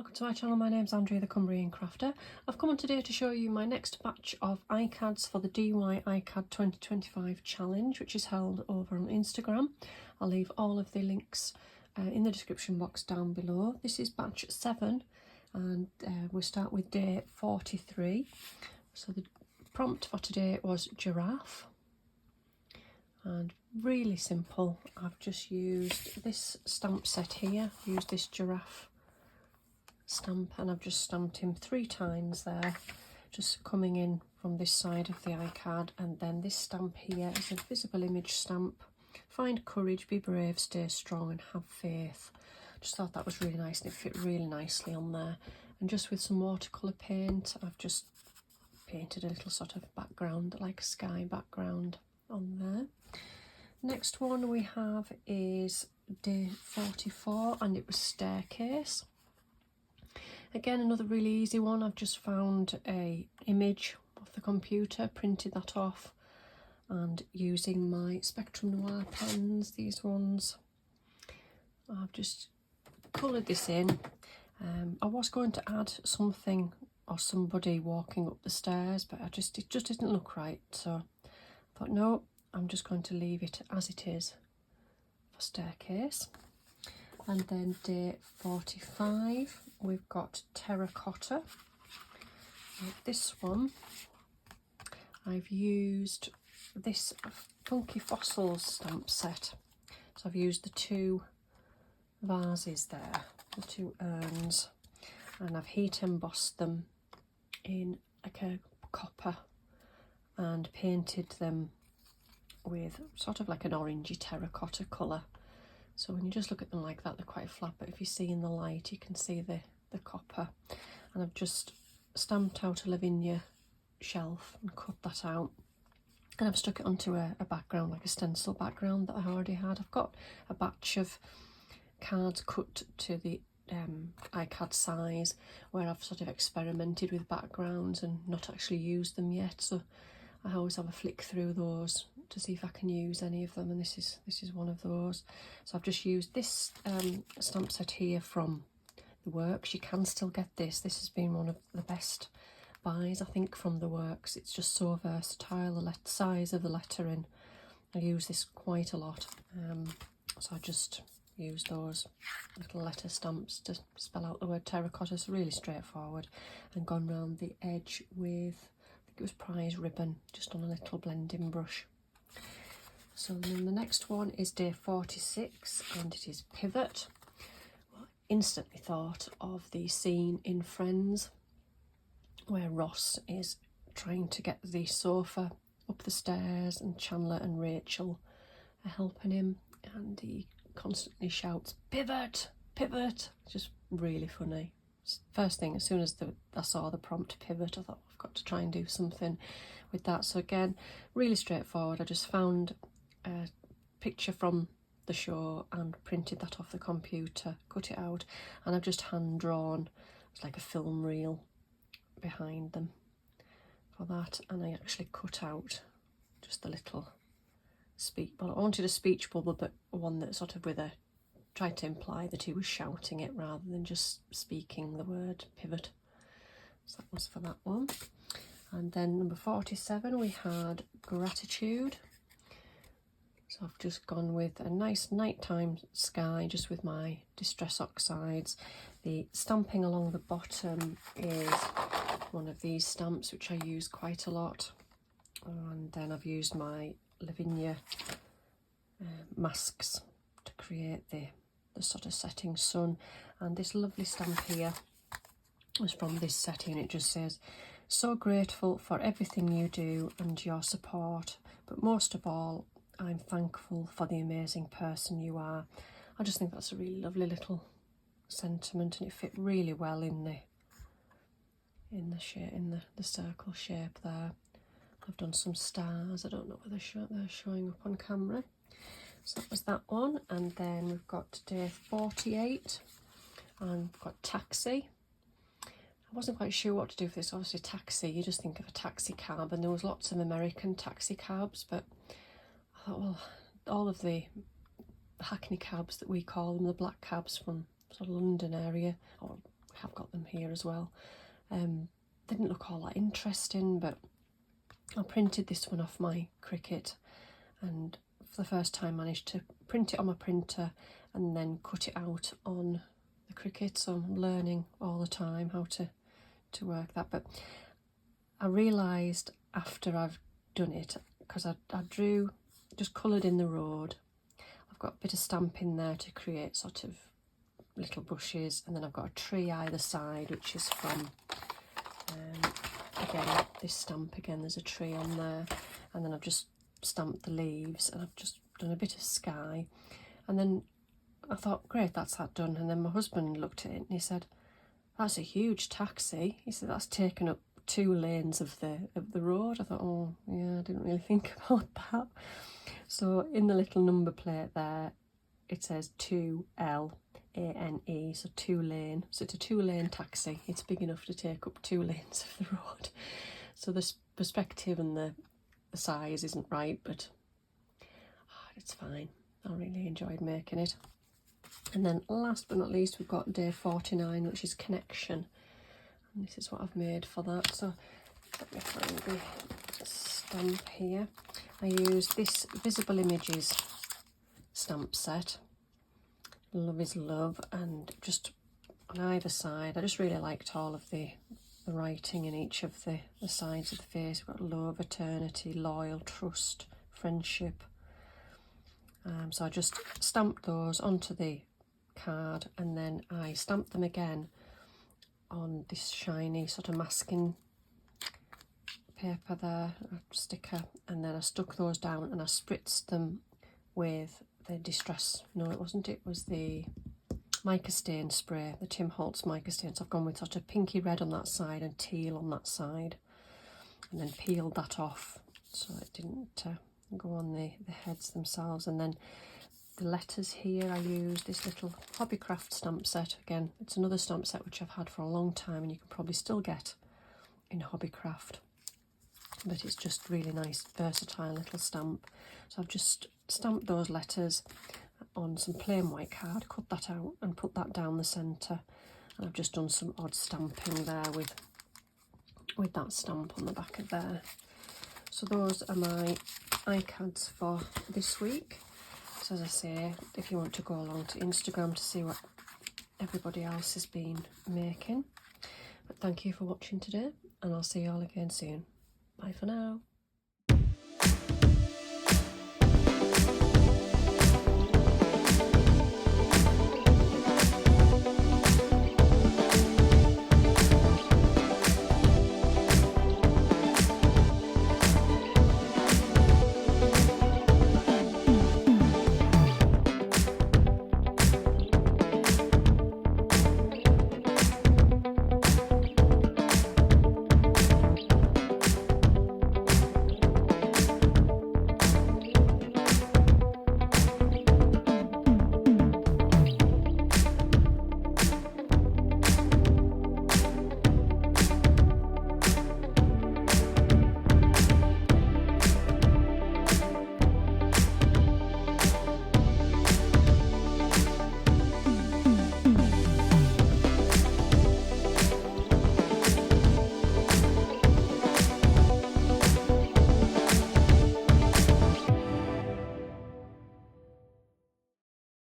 welcome to my channel. My name's Andrea the Cumbrian Crafter. I've come on today to show you my next batch of iCads for the DY iCad 2025 challenge, which is held over on Instagram. I'll leave all of the links in the description box down below. This is batch 7 and we'll start with day 43. So the prompt for today was giraffe, and really simple. I've just used this stamp set here, used this giraffe stamp, and I've just stamped him 3 times there, just coming in from this side of the iCard. And then this stamp here is a visible image stamp. Find courage, be brave, stay strong and have faith. Just thought that was really nice and it fit really nicely on there. And just with some watercolour paint, I've just painted a little sort of background, like a sky background on there. Next one we have is day 44 and it was staircase. Again, another really easy one. I've just found a image of the computer, printed that off, and using my Spectrum Noir pens, these ones, I've just coloured this in. I was going to add something or somebody walking up the stairs, but it just didn't look right, so I thought no, I'm just going to leave it as it is for staircase. And then day 45 we've got terracotta. This one I've used this Funky Fossils stamp set, so I've used the 2 vases there, the 2 urns, and I've heat embossed them in like a copper and painted them with sort of like an orangey terracotta colour. So when you just look at them like that, they're quite flat, but if you see in the light you can see the copper. And I've just stamped out a Lavinia shelf and cut that out, and I've stuck it onto a background, like a stencil background that I already had. I've got a batch of cards cut to the iCad size where I've sort of experimented with backgrounds and not actually used them yet, so I always have a flick through those to see if I can use any of them, and this is one of those. So I've just used this stamp set here from the Works. You can still get this. This has been one of the best buys, I think, from the Works. It's just so versatile, the size of the lettering. I use this quite a lot, so I just use those little letter stamps to spell out the word terracotta. It's really straightforward, and gone round the edge with, I think it was prize ribbon, just on a little blending brush. So then the next one is day 46 and it is pivot. Well, I instantly thought of the scene in Friends where Ross is trying to get the sofa up the stairs and Chandler and Rachel are helping him, and he constantly shouts pivot, pivot. It's just really funny. First thing, as soon as I saw the prompt pivot, I thought I've got to try and do something with that. So again, really straightforward. I just found a picture from the show and printed that off the computer, cut it out, and I've just hand drawn, it's like a film reel behind them for that. And I actually cut out just a little speech, well, I wanted a speech bubble, but one that sort of tried to imply that he was shouting it rather than just speaking the word pivot. So that was for that one. And then number 47 we had gratitude. So I've just gone with a nice nighttime sky, just with my Distress Oxides. The stamping along the bottom is one of these stamps which I use quite a lot, and then I've used my Lavinia masks to create the sort of setting sun. And this lovely stamp here was from this setting, and it just says, so grateful for everything you do and your support, but most of all I'm thankful for the amazing person you are. I just think that's a really lovely little sentiment, and it fit really well in the shape, in the circle shape there. I've done some stars. I don't know whether they're showing up on camera. So that was that one. And then we've got day 48 and we've got taxi. I wasn't quite sure what to do with this. Obviously taxi, you just think of a taxi cab, and there was lots of American taxi cabs, but I thought, well, all of the Hackney cabs that we call them, the black cabs from sort of London area, or I've got them here as well. Didn't look all that interesting, but I printed this one off my Cricut, and for the first time managed to print it on my printer and then cut it out on the Cricut. So I'm learning all the time how to work that. But I realised after I've done it, because I drew, just coloured in the road. I've got a bit of stamp in there to create sort of little bushes, and then I've got a tree either side, which is from again this stamp again, there's a tree on there, and then I've just stamped the leaves, and I've just done a bit of sky. And then I thought, great, that's that done. And then my husband looked at it and he said, that's a huge taxi. He said, that's taken up 2 lanes of the road. I thought, oh yeah, I didn't really think about that. So in the little number plate there, it says 2LANE, so 2 lane. So it's a 2 lane taxi. It's big enough to take up 2 lanes of the road. So the perspective and the size isn't right, but it's fine. I really enjoyed making it. And then last but not least, we've got day 49, which is connection. And this is what I've made for that. So let me find the stamp here. I used this Visible Images stamp set. Love is love, and just on either side, I just really liked all of the writing in each of the sides of the face. We've got love, eternity, loyal, trust, friendship. So I just stamped those onto the card, and then I stamped them again on this shiny sort of masking paper there, a sticker, and then I stuck those down and I spritzed them with the Distress, no it wasn't, it was the mica stain spray, the Tim Holtz mica stain. So I've gone with sort of pinky red on that side and teal on that side, and then peeled that off so it didn't go on the heads themselves. And then the letters here, I used this little Hobbycraft stamp set. Again, it's another stamp set which I've had for a long time, and you can probably still get in Hobbycraft, but it's just really nice, versatile little stamp. So I've just stamped those letters on some plain white card, cut that out and put that down the centre, and I've just done some odd stamping there with that stamp on the back of there. So those are my iCads for this week. So as I say, if you want to go along to Instagram to see what everybody else has been making. But thank you for watching today, and I'll see you all again soon. Bye for now.